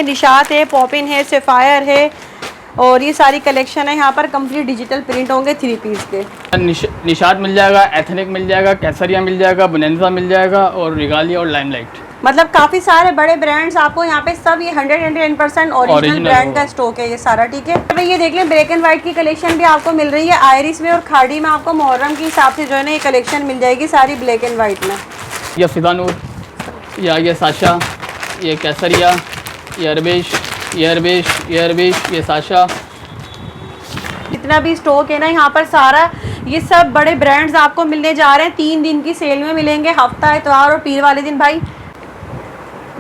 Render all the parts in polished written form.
निशात है, पॉपिन है, सेफायर है और ये सारी कलेक्शन है। यहाँ पर कंप्लीट डिजिटल प्रिंट होंगे 3 पीस के। निशात मिल जाएगा, एथनिक मिल जाएगा, कैसरिया मिल जाएगा, बोनेंजा मिल जाएगा और रिगालिया और लाइमलाइट। मतलब काफ़ी सारे बड़े ब्रांड्स आपको यहाँ पे सब ये 110% ओरिजिनल ब्रांड का स्टॉक है ये सारा। ठीक है, तो ये देख लें ब्लैक एंड व्हाइट की कलेक्शन भी आपको मिल रही है। आयरिस में और खाड़ी में आपको मुहर्रम के हिसाब से जो है ना ये कलेक्शन मिल जाएगी सारी ब्लैक एंड व्हाइट में। ये फिजानूर, या ये साशा, ये कैसरिया, ये अरबिश, ये अरबिश, ये अरबिश, ये साशा। जितना भी स्टॉक है ना यहाँ पर सारा ये सब बड़े ब्रांड्स आपको मिलने जा रहे हैं। 3 दिन की सेल में मिलेंगे, हफ्ता, इतवार और पीर वाले दिन। भाई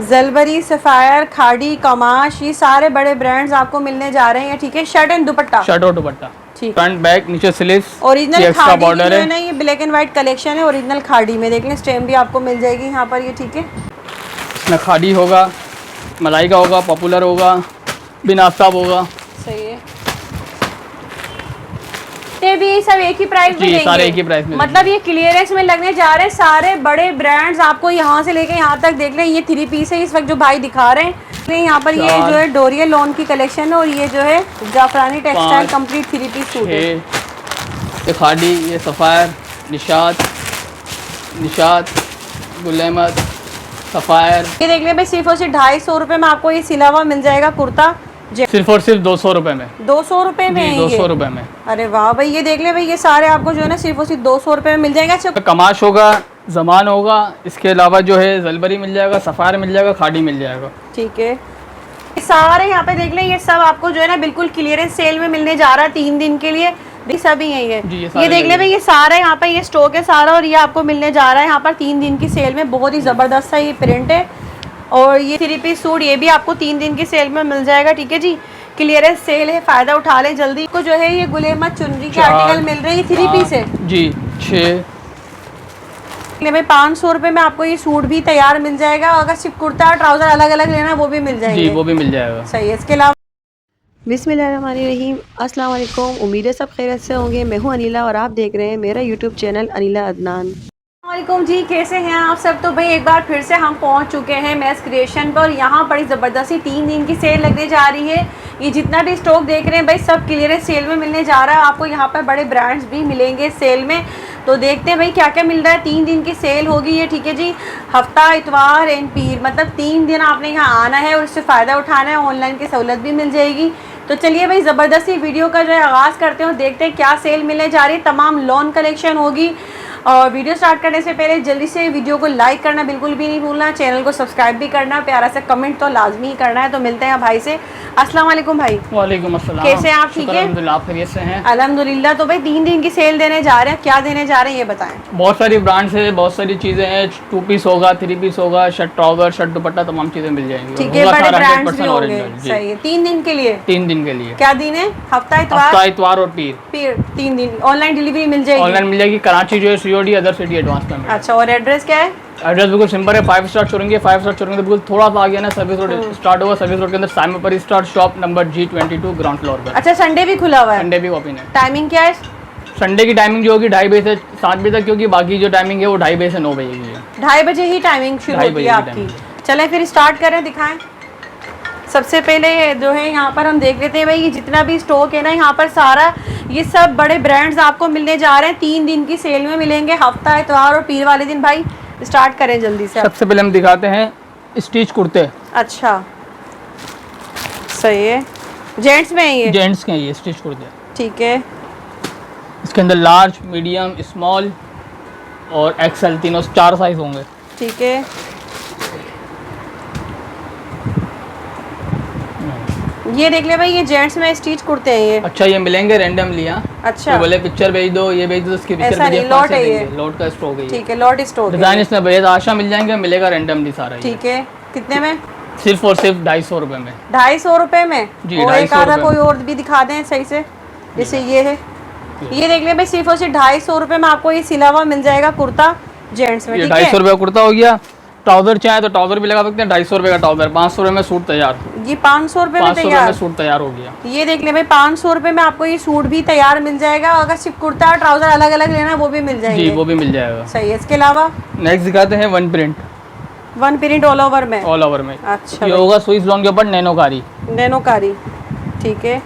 जलबरी, सफ़ायर, खाड़ी, कमाश, ये सारे बड़े ब्रांड्स आपको मिलने जा रहे हैं। ठीक है, शर्ट एंड दुपट्टा, शर्ट और दुपट्टा, ठीक, फ्रंट बैक नीचे स्लीव्स, ओरिजिनल खाड़ी बॉर्डर है ना। ये ब्लैक एंड व्हाइट कलेक्शन है ओरिजिनल खाड़ी में। देख लें स्टेम भी आपको मिल जाएगी यहाँ पर ये। ठीक है, इसमें खाड़ी होगा, मलाई का होगा, पॉपुलर होगा, बिन आफ्ताब होगा। सही है, ये भी सब एक ही प्राइस में देंगे, सारे एक ही प्राइस में। मतलब ये क्लियरेंस में लगने जा रहे हैं सारे बड़े ब्रांड्स आपको यहाँ से लेके यहाँ तक। देख लें ये 3 पीस है इस वक्त जो भाई दिखा रहे हैं। यहाँ पर ये जो है डोरियल लॉन की कलेक्शन है और ये जो है जाफरानी टेक्सटाइल कंप्लीट 3 पीस सूट है। ये खाड़ी, ये सफ़ायर, निशात, निशात, गुल अहमद, सफ़ायर। ये देख लें भाई सिर्फ और सिर्फ 250 रुपये में आपको ये सिला हुआ मिल जाएगा कुर्ता, सिर्फ और सिर्फ 200 रुपये में। 200 रुपये में, 200 रुपये में। अरे वाह भाई, ये देख ले भाई ये सारे आपको जो है ना सिर्फ और सिर्फ 200 रुपये में मिल जाएगा। अच्छा, कमाश होगा, जमान होगा, इसके अलावा जो है जलबरी मिल जाएगा, सफ़ायर मिल जाएगा, खाड़ी मिल जाएगा। ठीक है, ये सारे यहाँ पे देख लें ये सब आपको जो है ना बिल्कुल क्लियरेंस सेल में मिलने जा रहा है 3 दिन के लिए। सभी यही है, ये देख ले भाई ये सारा यहाँ पे ये स्टॉक है सारा और ये आपको मिलने जा रहा है यहाँ पर 3 दिन की सेल में। बहुत ही ज़बरदस्त सा ये प्रिंट है और ये 3 पीस सूट ये भी आपको 3 दिन की सेल में मिल जाएगा। ठीक है जी, क्लियरेंस सेल है, फ़ायदा उठा लें जल्दी। को जो है ये गुल अहमद चुनरी के आर्टिकल मिल रहे हैं, 3 पीस है जी। 6 भाई 500 रुपये में आपको ये सूट भी तैयार मिल जाएगा। अगर सिर्फ कुर्ता और ट्राउज़र अलग अलग लेना वो भी मिल जाएंगे जी, वो भी मिल जाएगा। सही है। इसके अलावा बिस्मिल्लाहिर्रहमानिर्रहीम, अस्सलाम वालेकुम, उम्मीद है सब खैरियत से होंगे। मैं हूँ अनिला और आप देख रहे हैं मेरा यूट्यूब चैनल अनिला अदनान। वालेकुम जी, कैसे हैं आप सब? तो भाई एक बार फिर से हम पहुंच चुके हैं मैस क्रिएशन पर। यहाँ बड़ी ज़बरदस्ती 3 दिन की सेल लगने जा रही है। ये जितना भी स्टॉक देख रहे हैं भाई सब क्लियरेंस सेल में मिलने जा रहा है आपको। यहाँ पर बड़े ब्रांड्स भी मिलेंगे सेल में, तो देखते हैं भाई क्या क्या मिल रहा है। 3 दिन की सेल होगी ये। ठीक है जी, हफ्ता, इतवार एंड पीर, मतलब 3 दिन आपने यहाँ आना है और इससे फ़ायदा उठाना है। ऑनलाइन की सहूलत भी मिल जाएगी। तो चलिए भाई ज़बरदस्ती वीडियो का जो है आगाज़ करते हैं और देखते हैं क्या सेल मिलने जा रही है। तमाम लॉन कलेक्शन होगी। और वीडियो स्टार्ट करने से पहले जल्दी से वीडियो को लाइक करना बिल्कुल भी नहीं भूलना, चैनल को सब्सक्राइब भी करना, प्यारा सा कमेंट तो लाजमी ही करना है। तो मिलते हैं भाई से। अस्सलाम वालेकुम भाई। वालेकुम अस्सलाम, कैसे हैं आप? ठीक है अल्हम्दुलिल्लाह, आप खैरियत से हैं? अल्हम्दुलिल्लाह। तो भाई 3 दिन की सेल देने जा रहे हैं, क्या देने जा रहे हैं ये बताएं। बहुत सारी ब्रांड्स है, बहुत सारी चीज़ें हैं। 2 पीस होगा, 3 पीस होगा, शर्ट ट्राउजर, शर्ट दुपट्टा, तमाम चीज़ें मिल जाएंगी। ठीक है, बड़े ब्रांड्स भी होंगे। सही है, 3 दिन के लिए। 3 दिन के लिए क्या दिन है? हफ्ता, इतवार और पीर। 3 दिन। ऑनलाइन डिलीवरी मिल जाएगी? ऑनलाइन मिल जाएगी। कराची जो है COD, other city advance payment. अच्छा, और एड्रेस क्या है? एड्रेस बिल्कुल सिंपल है। 5 स्टार शोरूम के 5 स्टार शोरूम बिल्कुल थोड़ा सा आ गया ना, सर्विस रोड स्टार्ट होगा। सर्विस रोड के अंदर साइम पर star shop number G22 ground floor पर। अच्छा, संडे भी खुला हुआ है? संडे भी ओपन है। टाइमिंग क्या है? संडे की टाइमिंग जो होगी 2:30 बजे से 7 बजे तक, क्योंकि बाकी जो टाइमिंग है वो 2:30 बजे से 9 बजे की है। 2:30 बजे ही टाइमिंग शुरू होती है आपकी। चलें फिर स्टार्ट करें, दिखाएं। सबसे पहले जो है यहाँ पर हम देख लेते हैं भाई ये जितना भी स्टॉक है ना यहाँ पर सारा ये सब बड़े ब्रांड्स आपको मिलने जा रहे हैं। 3 दिन की सेल में मिलेंगे, हफ्ता, इतवार और पीर वाले दिन। भाई स्टार्ट करें जल्दी से। सबसे पहले हम दिखाते हैं स्टिच कुर्ते। अच्छा, सही है। जेंट्स में है ये? जेंट्स के हैं ये स्टिच कुर्ते। ठीक है, इसके अंदर लार्ज, मीडियम, स्मॉल और XL तीनों 4 साइज होंगे। ठीक है, ये देख ले भाई ये जेंट्स में स्टिच कुर्ते हैं ये। अच्छा, ये मिलेंगे रैंडमली। अच्छा, तो बोले पिक्चर भेज दो, ये भेज दो, इसकी पिक्चर भेज दो। लॉट है ये? लॉट का स्टॉक है। ठीक है, लॉट स्टॉक। डिजाइन इसमें भेज आशा मिल जाएंगे, मिलेगा रैंडमली सारा। ठीक है, कितने में? सिर्फ और सिर्फ 250 रुपये में। 250 रुपये में जी। और एक आधा कोई और भी दिखा दें सही से, जैसे ये है। ये देख ले भाई सिर्फ और सिर्फ 250 रुपये में आपको ये सिला हुआ मिल जाएगा कुर्ता जेंट्स में। 250 रुपये का कुर्ता हो गया। ट्राउजर चाहे तो ट्राउजर भी लगा सकते हैं। 250 रुपये का ट्राउजर, 500 रुपये में सूट तैयार। ये 500 रुपये में तैयार सूट तैयार हो गया। ये देख ले भाई 500 रुपये में आपको ये सूट भी तैयार मिल जाएगा। अगर सिर्फ कुर्ता और ट्राउजर अलग अलग लेना वो भी मिल जाएंगे। जी, वो भी मिल जाएगा। सही है। इसके अलावा नेक्स्ट दिखाते हैं one print. One print all over में, ऑल ओवर में। अच्छा ये होगा स्विस लॉन के ऊपर नैनोकारी। नैनोकारी, ठीक है।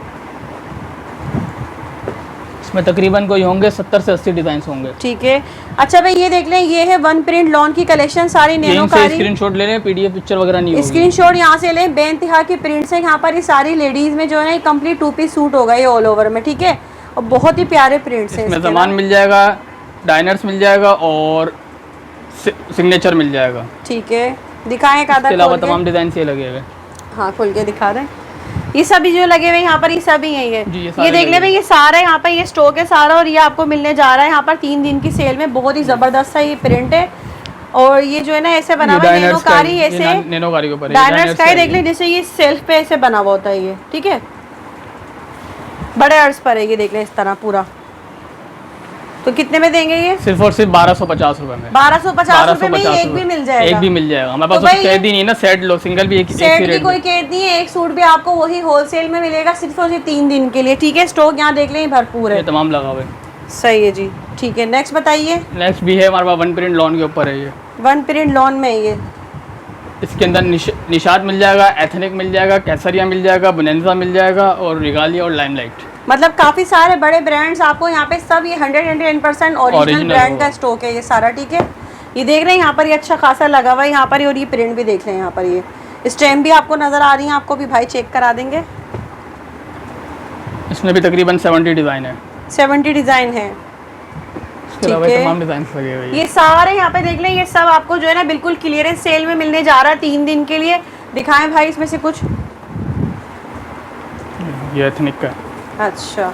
इसमें तकरीबन कोई होंगे 70 से 80 डिजाइन होंगे, ठीक है। अच्छा भाई ये देख लें, ये है वन प्रिंट लॉन की कलेक्शन सारी यहीं से नैनोकारी। स्क्रीनशॉट ले लें, पीडीएफ पिक्चर वगैरह नहीं होगी। स्क्रीनशॉट यहाँ से लें, बेइंतहा की प्रिंट्स है यहाँ पर। ये सारी लेडीज में जो है कंप्लीट टू पीस सूट होगा ये ऑल ओवर में, ठीक है। और बहुत ही प्यारे प्रिंट्स हैं। इसमें सामान मिल जाएगा, डाइनर्स मिल जाएगा और सिग्नेचर मिल जाएगा, ठीक है। दिखाएं एक आधा इसके अलावा खोल के। तमाम डिजाइन से लगे हुए। हाँ खोल के दिखा दें। ये सभी जो लगे हुए यहाँ पर, ये सभी यही है। जी, ये ये सारे देख ले लगे भाई, ये सारा यहाँ पर ये स्टॉक है सारा, और ये आपको मिलने जा रहा है यहाँ पर 3 दिन की सेल में। बहुत ही जबरदस्त सा ये प्रिंट है, और ये जो है ना ऐसे बना हुआ है नैनोकारी, ऐसे नैनोकारी के ऊपर डायनर्स का ही देख ले, जैसे ये सेल्फ पे ऐसे बना हुआ होता है ये, ठीक है। बड़े अर्ज पर है ये, देख ले इस तरह पूरा। तो कितने में देंगे ये? सिर्फ और सिर्फ 1250 रुपए में। 1250 रुपए में ये एक भी मिल जाएगा। एक भी मिल जाएगा हमारे तो पास। भाई कैद ही नहीं ना, सेट लो, सिंगल भी एक सेट की कोई कैद नहीं है। एक सूट भी आपको वही होलसेल में मिलेगा सिर्फ और सिर्फ 3 दिन के लिए, ठीक है। स्टॉक यहाँ देख लें भरपूर है, ये तमाम लगा हुआ है। सही है जी, ठीक है। नेक्स्ट बताइए। नेक्स्ट भी है हमारे पास, वन प्रिंट लॉन के ऊपर है ये। वन प्रिंट लॉन में ये, इसके अंदर निशात मिल जाएगा, एथनिक मिल जाएगा, कैसरिया मिल जाएगा, बोनेंजा मिल जाएगा और रिगालिया और लाइमलाइट। मतलब काफी सारे बड़े ब्रांड्स आपको यहाँ पे सब ये 110% ओरिजिनल ब्रांड का स्टॉक है ये सारा, ठीक है। ये देख रहे हैं यहाँ पर ये अच्छा खासा लगा हुआ है यहाँ पर, और ये प्रिंट भी देख रहे हैं यहाँ पर, ये स्टैम्प भी आपको नजर आ रही है, आपको भी भाई चेक करा देंगे। इसमें भी तकरीबन 70 डिज़ाइन है, 70 डिजाइन है, इसके अलावा ठीक है। तमाम डिज़ाइन लगे हुए हैं। ये सारे यहाँ पे देख लें, ये सब आपको जो है ना बिल्कुल क्लियरेंस सेल में मिलने जा रहा है 3 दिन के लिए। दिखाएं भाई इसमें से कुछ। ये एथनिक का, अच्छा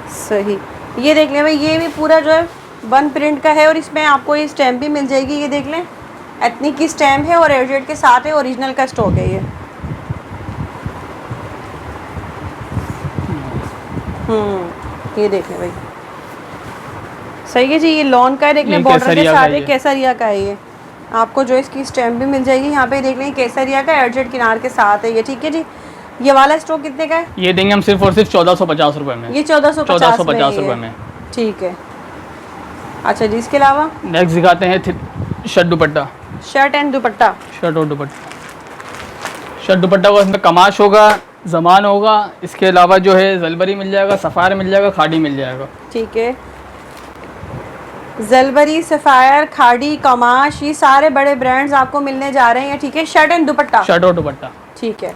सही। ये देख लें भाई, ये भी पूरा जो है वन प्रिंट का है, और इसमें आपको ये स्टैम्प भी मिल जाएगी। ये देख लें, एथनिक की स्टैम्प है और एयरजेट के साथ है, ओरिजिनल का स्टॉक है ये। ये देख लें भाई, सही है जी। ये लॉन का है, देख लें बॉर्डर के साथ है, केसरिया का है ये। आपको जो इसकी स्टैम्प भी मिल जाएगी यहाँ पे, देख लें केसरिया का एयरजेट किनार के साथ है ये, ठीक है जी। ये वाला स्टॉक कितने का है? ये देंगे हम सिर्फ और सिर्फ 1450 रुपए में। ये 1450 रुपए में, ठीक है। अच्छा जी, इसके अलावा नेक्स्ट दिखाते हैं shirt dupatta. Shirt and dupatta, shirt और दुपट्टा। शर्ट दुपट्टा को इसमें कमाश होगा, जमान होगा, इसके अलावा जो है जलबरी मिल जाएगा, सफ़ायर मिल जाएगा, खाड़ी मिल जाएगा, ठीक है। जलबरी, सफ़ायर, खाड़ी, कमाश, ये सारे बड़े ब्रांड्स आपको मिलने जा रहे हैं, ठीक है। शर्ट एंड दुपट्टा, शर्ट और दुपट्टा, ठीक है।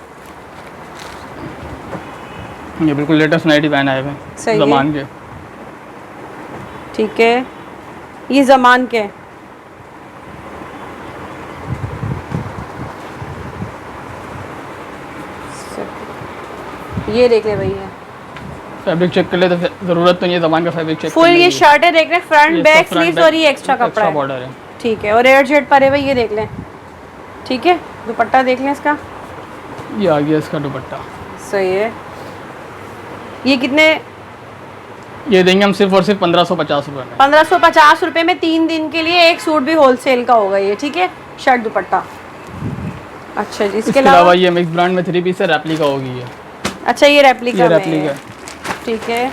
ये बिल्कुल लेटेस्ट नए डिज़ाइन आए हुए सही हैं जमान के, ठीक है। ये जमान के, ये देख ले भैया, फैब्रिक चेक कर ले तो ज़रूरत तो नहीं है जमान का फैब्रिक चेक फुल ये शर्ट है, देख ले फ्रंट बैक स्लीव्स और ये एक्स्ट्रा कपड़ा एक्स्ट्रा है, बॉर्डर है, ठीक है। और एयर जेट पर है भाई, ये देख लें, ठीक है। दुपट्टा देख लें इसका, ये आ गया इसका दुपट्टा। सही है। ये कितने? ये देंगे हम सिर्फ और सिर्फ 1550 रुपए में। 1550 रुपए में 3 दिन के लिए एक सूट भी होलसेल का होगा ये, ठीक है। शर्ट दुपट्टा, अच्छा जी। इसके अलावा ये मिक्स ब्रांड में 3 पीस है, रेप्लिका होगी ये। अच्छा ये रेप्लिका में है, ठीक है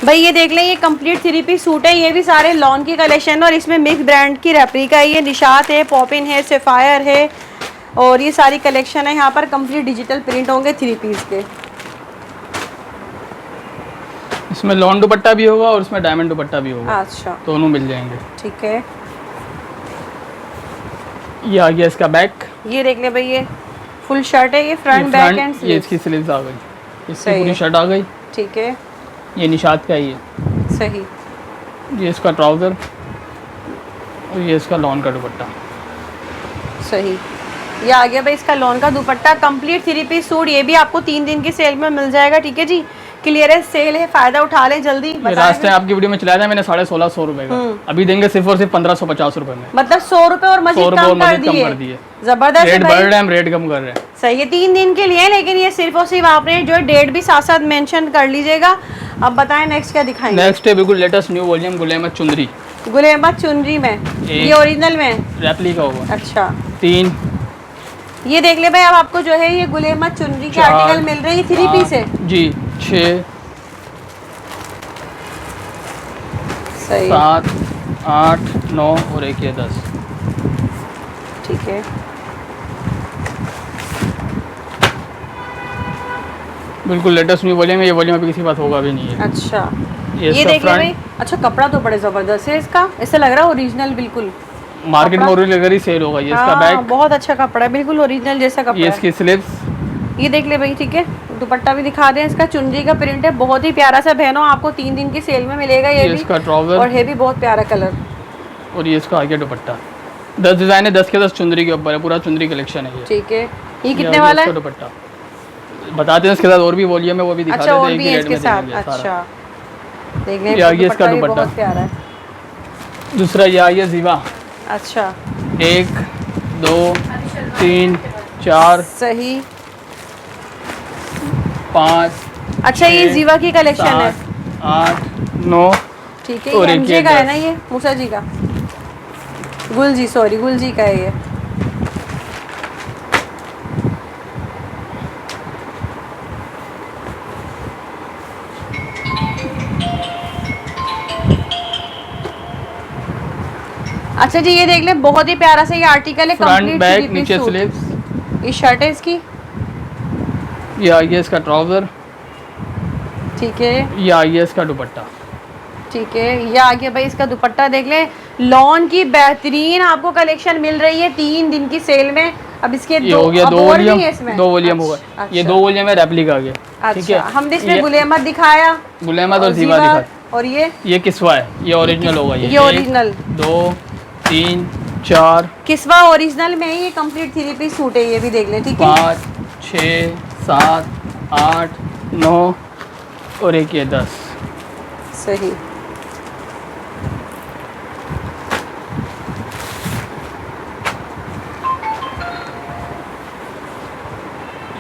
भाई। ये देख लें, ये कंप्लीट 3 पीस सूट है, ये भी सारे लॉन की कलेक्शन, और इसमें मिक्स ब्रांड की रेप्लिका है। ये निशात है, पॉपिन है, सफ़ायर है, और ये सारी कलेक्शन है यहाँ पर। कंप्लीट डिजिटल प्रिंट होंगे 3 पीस के। इसमें लॉन दुपट्टा भी होगा और इसमें डायमंड दुपट्टा भी होगा, अच्छा दोनों मिल जाएंगे, ठीक है। ये आ गया इसका बैक। ये देख ले भाई, ये फुल शर्ट है, ये फ्रंट बैक एंड ये इसकी स्लीव्स आ गई, इसकी पूरी शर्ट आ गई, ठीक है। ये निशात का ही है, सही। ये इसका ट्राउज़र और ये इसका लॉन का दुपट्टा, सही। ये आ गया भाई इसका लॉन का दुपट्टा, कंप्लीट 3 पीस सूट। ये भी आपको 3 दिन की सेल में मिल जाएगा, ठीक है जी। क्लियरेंस सेल है, फायदा उठा लें जल्दी। लास्ट टाइम आपकी वीडियो में चलाया था मैंने 1650 रुपए का, अभी देंगे सिर्फ और सिर्फ 1550 रुपए में। मतलब 100 रुपए और मजीद कम कर दिए, जबरदस्त रेट बढ़ रहे हैं, हम रेट कम कर रहे हैं। सही है, 3 दिन के लिए, लेकिन ये सिर्फ और सिर्फ आपने जो है डेट भी साथ साथ मेंशन कर लीजिएगा। अब बताएं नेक्स्ट क्या दिखाएंगे? नेक्स्ट है बिल्कुल latest new volume Gul Ahmed चुंदरी। गुल अहमद चुनरी में, ये ओरिजिनल में, रेप्लिका होगा। अच्छा 3 ये देख ले भाई, अब आपको जो है ये गुल अहमद चुनरी के आर्टिकल मिल रहे हैं, 3 पीस है जी। 6 सही, 7 8 9 और एक ये 10। ठीक है, बिल्कुल लेटेस्ट न्यू वॉल्यूम है, ये वॉल्यूम अभी किसी पास होगा भी नहीं है। अच्छा ये ये इसका देख ले भाई। फ्रंट अच्छा कपड़ा तो बड़े ज़बरदस्त है इसका, ऐसा लग रहा है ओरिजिनल बिल्कुल। मार्केट में कपड़ा ओरिजिनल ही सेल होगा। ये इसका हाँ बैक, बहुत अच्छा कपड़ा है, बिल्कुल ओरिजिनल जैसा कपड़ा ये है। इसकी स्लिप्स, ये देख ले भाई, ठीक है। दुपट्टा भी दिखा दें, इसका चुनरी का प्रिंट है, बहुत ही प्यारा सा। बहनों आपको 3 दिन की सेल में मिलेगा ये ये भी, इसका ट्राउजर और है भी बहुत प्यारा कलर। और ये इसका आगे दुपट्टा। 10 डिज़ाइन है, 10 के 10 चुंदरी के ऊपर है, पूरा चुंदरी कलेक्शन है ये। ठीक है, ये ये कितने आगे वाला इसका है? दुपट्टा बताते हैं, इसके साथ और भी वॉल्यूम है, वो भी दिखा अच्छा देते और हैं, एक भी ही है रेट इसके में साथ। देंगे सारा। अच्छा देख लें, ये आगे इसका दुपट्टा भी दुपट्टा। बहुत प्यारा है। दूसरा ये आई है जीवा। अच्छा 1 2 3 4 सही। 5 अच्छा ये जीवा की कलेक्शन है। 8 9 ठीक है, और ये एक एमजे ये का है 10। ना, ये मूसा जी का, गुल जी, सॉरी गुल जी का है ये। अच्छा जी ये देख ले, बहुत ही प्यारा सा ये आर्टिकल है, फ्रंट कंप्लीट बैक 3 पीस नीचे सूट। स्लीव्स। ये शर्ट है इसकी। ये आई है इसका ट्राउजर। ठीक है, ये आई है इसका दुपट्टा। ठीक है, ये आ गया भाई इसका दुपट्टा। देख ले, लॉन की बेहतरीन आपको कलेक्शन मिल रही है 3 दिन की सेल में। अब इसके ये दो हो गया अब 2 और वॉल्यूम, भी है इसमें। 2 वॉल्यूम होगा। अच्छा, ये 2 वॉल्यूम है रेप्लिका के। ठीक है, अच्छा हमने इसमें ये गुल अहमद दिखाया, गुल अहमद और जीवा, जीवा दिखा। और ये किस्वा है, ये ओरिजिनल होगा। ये ओरिजिनल 2 3 4 किस्वा ओरिजिनल में ही, ये कंप्लीट 3 पीस सूट है, ये भी देख ले। ठीक है, 5 6 7 8 9 और एक ये 10। सही।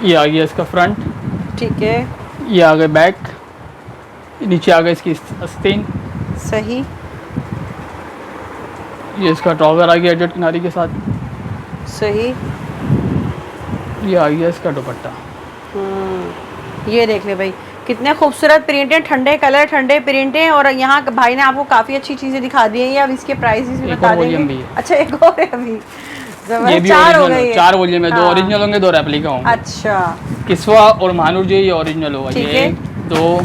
ये आ गया इसका फ्रंट। ठीक है, ये आ गया बैक। नीचे आ गया इसकी आस्तीन। सही। ये इसका ट्राउजर आ गया एडजस्ट किनारी के साथ। सही। ये आ गया इसका दुपट्टा। ये देख ले भाई, कितने खूबसूरत प्रिंट है, ठंडे कलर ठंडे प्रिंट है। और यहाँ भाई ने आपको काफ़ी अच्छी चीज़ें दिखा दी हैं। ये अब इसके प्राइसेस भी एक बता और वॉल्यूम देंगे। भी है। अच्छा एक और है अभी, ये भी 4 हो ओरिजिनल गई है, है। 4 वॉल्यूम है। 2 हाँ। ओरिजिनल होंगे, 2 रेप्लिका होंगे। अच्छा किस्वा और महानूर जो ये ओरिजिनल होगा। ठीक ये है। 1 2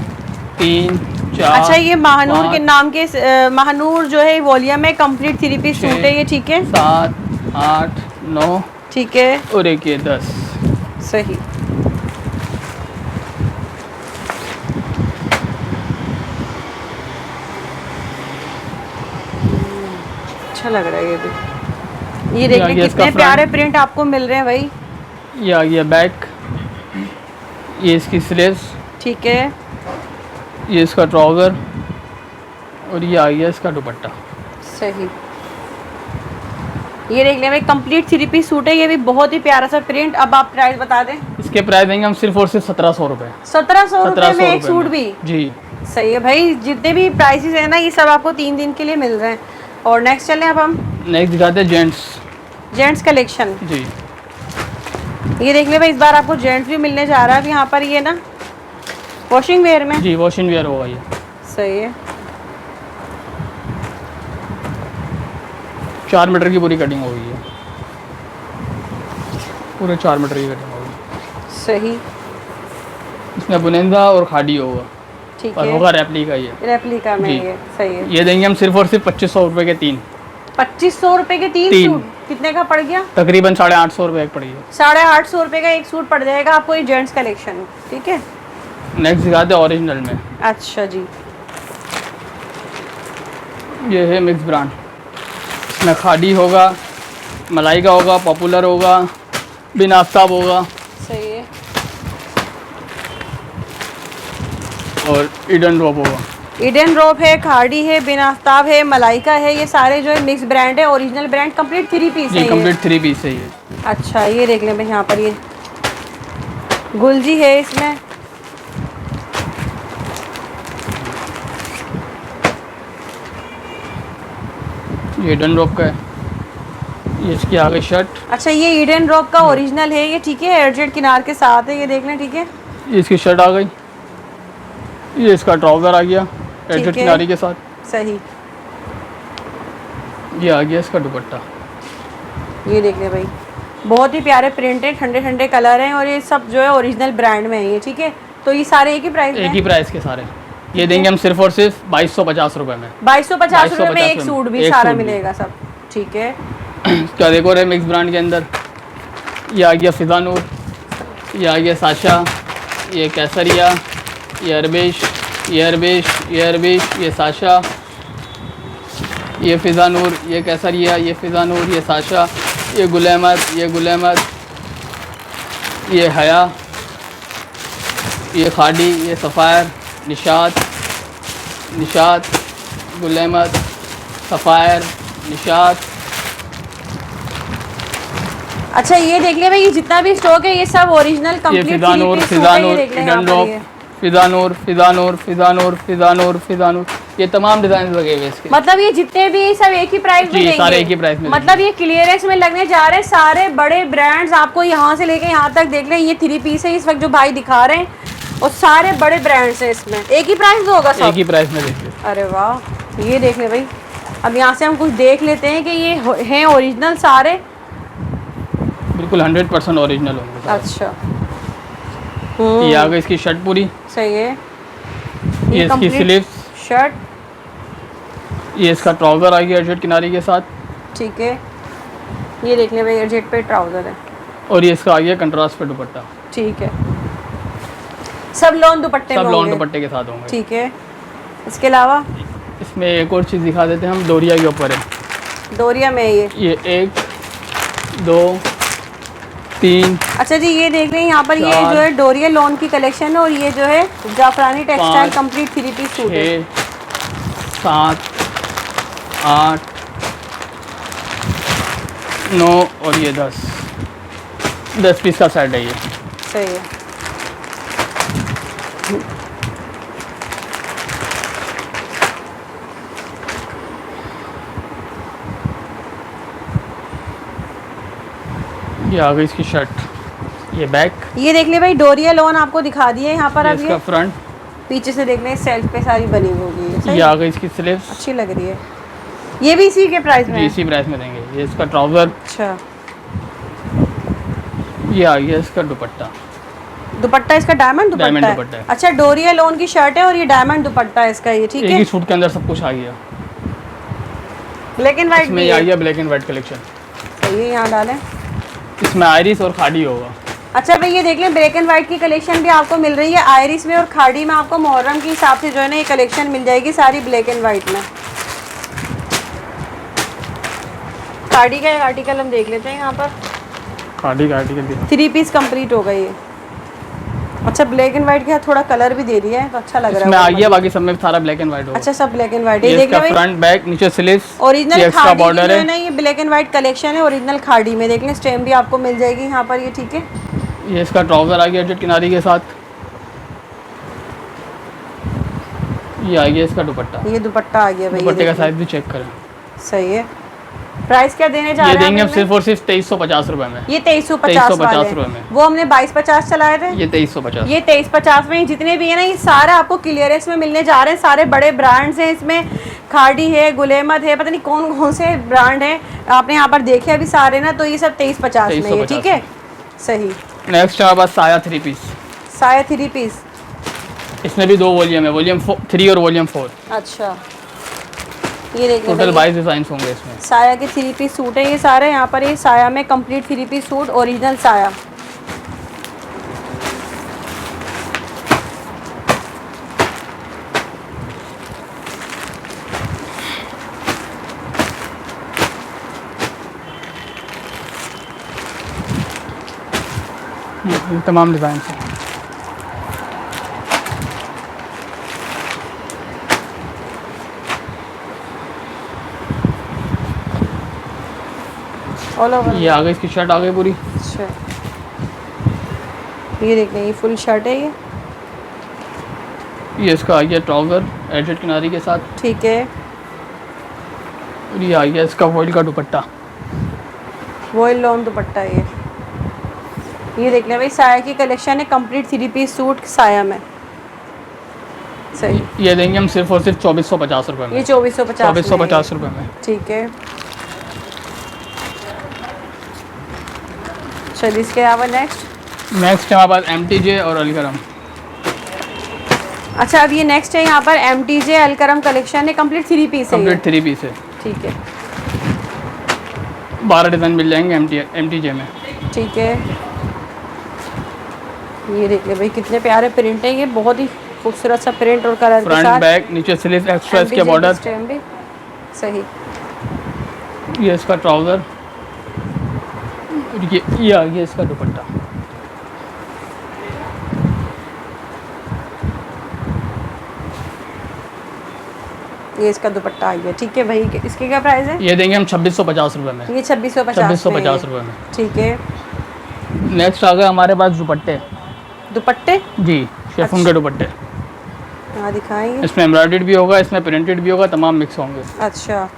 3 4। अच्छा ये महानूर के 5, नाम के महानूर जो है वॉल्यूम में कंप्लीट 3 पीस 6, सूट है ये। ठीक है, 7 8 9 ठीक है, और एक ये 10। सही। अच्छा लग रहा है ये भी। ये देख आ ले गया इसका कितने front। प्यारे प्रिंट आपको मिल रहे हैं भाई। ये आ गया बैक। ये इसकी स्लीव्स। ठीक है, ये इसका ट्राउज़र और ये आ गया इसका दुपट्टा। सही। ये देख ले भाई, कंप्लीट 3 पीस सूट है, ये भी बहुत ही प्यारा सा प्रिंट। अब आप प्राइस बता दें। इसके प्राइस देंगे हम सिर्फ और सिर्फ 1700 रुपये। 1700 रुपये में एक सूट में। भी। जी सही है भाई, जितने भी प्राइसेस है ना ये सब आपको 3 दिन के लिए मिल रहे हैं। और नेक्स्ट चलें अब हम नेक्स्ट दिखाते हैं जेंट्स कलेक्शन। जी। ये देख ले भाई, इस बार आपको जेंट्स भी मिलने जा रहा है अब यहाँ पर, ये ना वॉशिंग वेयर में। जी वॉशिंग वेयर होगा ये। सही है, 4 मीटर की पूरी कटिंग होगी है, पूरे 4 मीटर की कटिंग होगी। सही। इसमें बुनिंदा और खाड़ी होगा, ठीक और है, होगा रेप्लिका ये। रेप्लिका में जी। ये। सही है, ये देंगे हम सिर्फ और सिर्फ 2500 रुपये के 3। 2500 रुपये के 3 तीन। सूट। कितने का पड़ गया? तकरीबन 850 रुपये एक पड़ेगी। 850 रुपये का एक सूट पड़ जाएगा आपको ये जेंट्स कलेक्शन। ठीक है, नेक्स्ट दिखाते हैं ओरिजिनल में। अच्छा जी। ये है मिक्स ब्रांड। इसमें खाड़ी होगा, मलाई का होगा, पॉपुलर होगा, बिन आफ्ताब होगा सही है, और ईडन ड्रॉप होगा। ईडन रोप है, खाड़ी है, बिन आफ्ताब है, मलाइका है। ये सारे जो है मिक्स ब्रांड है, ओरिजिनल ब्रांड, कंप्लीट 3 पीस जी है ये। कंप्लीट 3 पीस है ये। अच्छा ये देख लें भाई, यहाँ पर ये गुलजी है इसमें। ये ईडन ड्रॉप का है। ये इसकी आगे शर्ट। अच्छा ये ईडन ड्रॉप का ओरिजिनल है ये। ठीक है, एडजेट किनार के साथ है, ये देख लें। ठीक है, ये इसकी शर्ट आ गई। ये इसका ट्राउज़र आ गया एडजेट है। किनारी के साथ। सही। ये आ गया इसका दुपट्टा। ये देख ले भाई, बहुत ही प्यारे प्रिंट है, ठंडे ठंडे कलर हैं और ये सब जो है ओरिजिनल ब्रांड में है ये, ठीक है। तो ये सारे एक ही प्राइस में? एक ही प्राइस के सारे। ये देंगे हम सिर्फ और सिर्फ 2250 रुपये में। 2250 रुपये में एक सूट भी एक सारा सूट भी। मिलेगा सब, ठीक है। इसका देखो और है मिक्स ब्रांड के अंदर। ये आ गया फिजा नूर, ये आ गया साशा, ये कैसरिया, ये अरबिश, ये अरबिश, ये अरबिश, ये साशा, ये फिजा नूर, ये कैसरिया, ये फिजा नूर, ये साशा, ये गुल अहमद, ये गुल अहमद, ये हया, ये खाडी, ये सफ़ायर, निशात, निशात, गुल अहमद, सफ़ायर, निशात। अच्छा ये देख ले भाई, ये जितना भी स्टॉक है ये सब ओरिजिनल ये कंप्लीट फिजा नूर, फिजा नूर, इडन रॉक, फिजा नूर, फिजा नूर, फिजा नूर, फिजा नूर, फिजा नूर, ये तमाम डिजाइन लगे हुए इसके। मतलब ये जितने भी सब एक ही प्राइस में जी, देंगे? सारे एक ही प्राइस में मतलब ये क्लियरेंस में लगने जा रहे हैं सारे बड़े ब्रांड्स, आपको यहाँ से लेके यहाँ तक देख लें। ये 3 पीस है इस वक्त जो भाई दिखा रहे हैं और सारे बड़े ब्रांड्स हैं इसमें। एक ही प्राइस होगा सब? एक ही प्राइस में देखिए। अरे वाह, ये देख ले भाई। अब यहाँ से हम कुछ देख लेते हैं कि ये हैं ओरिजिनल सारे। बिल्कुल 100% ओरिजिनल होंगे सारे। अच्छा ये आ गई इसकी शर्ट पूरी, सही है। ये इसकी स्लीव्स, शर्ट, ये इसका ट्राउज़र आ गया एडजस्ट किनारी के साथ, ठीक है। ये देख ले भाई, एडजस्ट पे ट्राउज़र है और ये इसका आ गया कंट्रास्ट पे दुपट्टा। ठीक है। सब लॉन दुपट्टे में सब लॉन होंगे? दुपट्टे के साथ होंगे। ठीक है। इसके अलावा इसमें एक और चीज़ दिखा देते हैं हम, डोरिया के ऊपर है। डोरिया में ये 1 2 3 अच्छा जी, ये देख रहे हैं यहाँ पर ये जो है डोरिया लॉन की कलेक्शन है और ये जो है जाफरानी टेक्सटाइल कंप्लीट 3 पीस सूट है। 6 7 8 9 और ये 10 पीस का सेट है ये। सही है। ये आ गई इसकी शर्ट, ये बैक, ये देख ले भाई, डोरिया लॉन आपको दिखा दिए यहाँ पर। ये अब इसका ये फ्रंट, पीछे से देख लें सेल्फ पे सारी बनी हुई होगी। ये सही, आ गई इसकी स्लीव्स, अच्छी लग रही है। ये भी इसी के प्राइस में जी है? इसी प्राइस में देंगे। ये इसका ट्राउज़र, अच्छा, ये आ गया इसका दुपट्टा। दुपट्टा इसका डायमंड डायमंड दुपट्टा दुपट्टा है? है। अच्छा, डोरिया लॉन की शर्ट है और ये डायमंड दुपट्टा है इसका, ये ठीक एक है। ही सूट के अंदर सब कुछ आ गया। ब्लैक एंड व्हाइट इसमें ये आ गया ब्लैक एंड व्हाइट कलेक्शन। सही है, यहाँ डालें। इसमें आयरिस और खाड़ी होगा। अच्छा भाई, ये देख लें ब्लैक एंड व्हाइट की कलेक्शन भी आपको मिल रही है आयरिस में और खाड़ी में। आपको मुहर्रम के हिसाब से जो है ना ये कलेक्शन मिल जाएगी सारी ब्लैक एंड व्हाइट में। खाड़ी का एक आर्टिकल हम देख लेते हैं यहाँ पर। खाड़ी का आर्टिकल 3 पीस कंप्लीट हो गई है। अच्छा, ब्लैक एंड व्हाइट के साथ थोड़ा कलर भी दे दिया है तो अच्छा लग रहा है। इसमें आ गया, बाकी सब में सारा ब्लैक एंड व्हाइट होगा। अच्छा, सब ब्लैक एंड व्हाइट है। ये देख इसका ले भाई, फ्रंट बैक नीचे स्लीव्स, ओरिजिनल ये एक्स्ट्रा खाड़ी की बॉर्डर जो है है। ना ये ब्लैक एंड व्हाइट कलेक्शन है ओरिजिनल खाड़ी में। देख लें स्टेम भी आपको मिल जाएगी यहाँ पर, ये ठीक है। ये इसका ट्राउज़र आ गया एडजस्ट किनारी के साथ। ये आ गया इसका दुपट्टा। ये दुपट्टा आ गया भाई, ये दुपट्टे का देख साइज भी चेक करें। लें। सही है। प्राइस क्या देने जा ये रहे हैं देंगे हम आप सिर्फ और सिर्फ 2350 रुपये में। ये 2350 2350 वाले रुपये में। वो हमने 2250 चलाए थे। ये 2350। ये 2350 में जितने भी है ना ये सारे आपको क्लियरेंस में मिलने जा रहे हैं। सारे बड़े ब्रांड्स हैं इसमें, खाड़ी है, गुल अहमद है, पता नहीं कौन कौन से ब्रांड है आपने यहाँ पर देखे अभी सारे ना। तो ये सब 2350 में है, ठीक है। सही। नेक्स्ट हमारे पास साया 3 पीस। साया 3 पीस, इसमें भी 2 वॉल्यूम है, वॉल्यूम 3 और वॉल्यूम 4। अच्छा, ये देख टोटल 22 डिज़ाइन होंगे इसमें। साया के 3 पीस सूट है ये सारे। यहाँ पर ये साया में कंप्लीट 3 पीस सूट ओरिजिनल साया। तमाम डिज़ाइन हैं। All over. ये आ गई इसकी शर्ट आ गई पूरी। अच्छा, ये देख लें ये फुल शर्ट है ये इसका आ गया ट्राउज़र एडजस्ट किनारी के साथ। ठीक है। और ये आ गया इसका वॉइल का दुपट्टा। वॉइल लॉन दुपट्टा है ये देख लें भाई, साया की कलेक्शन है कंप्लीट 3 पीस सूट साया में। सही। ये देंगे हम सिर्फ और सिर्फ 2450 रुपये में। ये 2450 2450 रुपये में। ठीक है। चलिए इसके अलावा नेक्स्ट नेक्स्ट हमारे पास MTJ और अलकरम। अच्छा, अब ये नेक्स्ट है यहाँ पर MTJ अलकरम कलेक्शन है, कंप्लीट 3 पीस है ये। कंप्लीट 3 पीस है। ठीक है, 12 डिज़ाइन मिल जाएंगे MTJ में। ठीक है, ये देख ले भाई कितने प्यारे प्रिंट है, ये बहुत ही खूबसूरत सा प्रिंट और कलर के फ्रंट साथ। बैक नीचे स्लीव एक्स्ट्रा इसके MTJ बॉर्डर। स्टैम्प भी सही। ये इसका ट्राउज़र, ये आ गया इसका दुपट्टा। ये इसका दुपट्टा आ गया। ठीक है भाई, इसके क्या प्राइस है? ये देंगे हम 2650 रुपये में। ये 2650 2650 रुपये में। ठीक है, नेक्स्ट आ गया हमारे पास दुपट्टे। दुपट्टे जी, शेफून के दुपट्टे। हाँ दिखाएंगे। इसमें एम्ब्रॉयडर्ड भी होगा, इसमें प्रिंटेड भी होगा, तमाम मिक्स होंगे। अच्छा,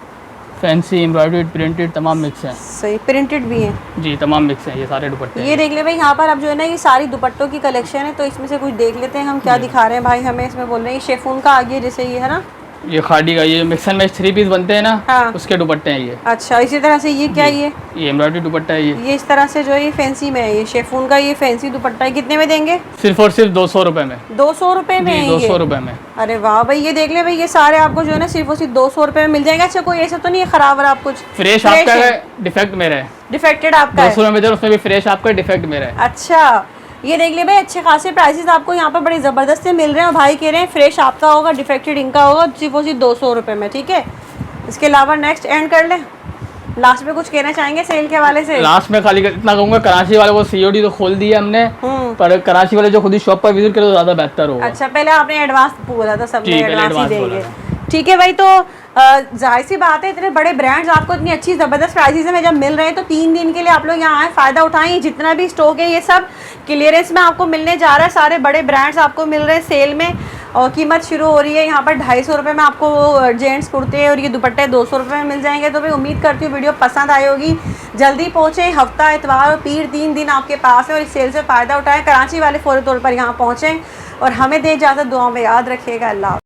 फैंसी, एम्ब्रॉयडर्ड, प्रिंटेड तमाम मिक्स हैं। सही, प्रिंटेड भी हैं। जी, तमाम मिक्स हैं ये सारे दुपट्टे। ये देख ले भाई, यहाँ पर अब जो है ना ये सारी दुपट्टों की कलेक्शन है, तो इसमें से कुछ देख लेते हैं हम क्या दिखा रहे हैं भाई हमें। इसमें बोल रहे हैं ये शेफून का आ गया, जैसे ये है ना, ये खाड़ी का, ये मिक्स एंड मैच 3 पीस बनते हैं ना, हाँ। उसके दुपट्टे हैं ये। अच्छा, इसी तरह से ये क्या, ये एम्ब्रॉयडरी दुपट्टा है ये। इस तरह से जो है ये फैंसी में है, ये शेफून का ये फैंसी दुपट्टा है। कितने में देंगे? सिर्फ और सिर्फ 200 रुपये में। 200 रुपये में है 200 ये? रुपये में। अरे वाह भाई, ये देख ले भाई, ये सारे आपको जो है ना सिर्फ और सिर्फ 200 रुपये में मिल जाएगा। अच्छा, कोई ऐसा तो नहीं है खराब और आप कुछ फ्रेश आपका है, डिफेक्ट मेरा है। डिफेक्टेड आपका है? 200 में बेचो, उसमें भी फ्रेश आपका है, डिफेक्ट मेरा है। अच्छा, ये देख ले भाई, अच्छे खासे प्राइसेस आपको यहाँ पर बड़े ज़बरदस्त से मिल रहे हैं और भाई कह रहे हैं फ्रेश आपका होगा, डिफेक्टेड इनका होगा, सिर्फ और सिर्फ 200 रुपये में। ठीक है, इसके अलावा नेक्स्ट एंड कर ले, लास्ट में कुछ कहना चाहेंगे सेल के हवाले से? लास्ट में खाली इतना कहूँगा, कराची वाले को COD तो खोल दिया हमने, पर कराची वाले जो खुद ही शॉप पर विजिट करे तो ज़्यादा बेहतर होगा। अच्छा, पहले आपने एडवांस बोला था, सबने एडवांस ही एडवांस देंगे। बोला। ठीक है भाई, तो जाहिर सी बात है, इतने बड़े ब्रांड्स आपको इतनी अच्छी ज़बरदस्त प्राइसेस में जब मिल रहे हैं तो 3 दिन के लिए आप लोग यहाँ आए, फ़ायदा उठाएं। जितना भी स्टॉक है ये सब क्लियरेंस में आपको मिलने जा रहा है, सारे बड़े ब्रांड्स आपको मिल रहे हैं सेल में। और कीमत शुरू हो रही है यहाँ पर 250 रुपये में आपको जेंट्स कुर्ते और ये दुपट्टे 200 रुपये में मिल जाएंगे। तो भाई उम्मीद करती हूँ वीडियो पसंद आई होगी। जल्दी पहुँचें, हफ्ता, इतवार और पीर 3 दिन आपके पास है और इस सेल से फ़ायदा उठाएँ। कराची वाले फ़ौरी तौर पर यहाँ पहुँचें और हमें दे इजाज़त, दुआ में याद रखिएगा। अल्लाह।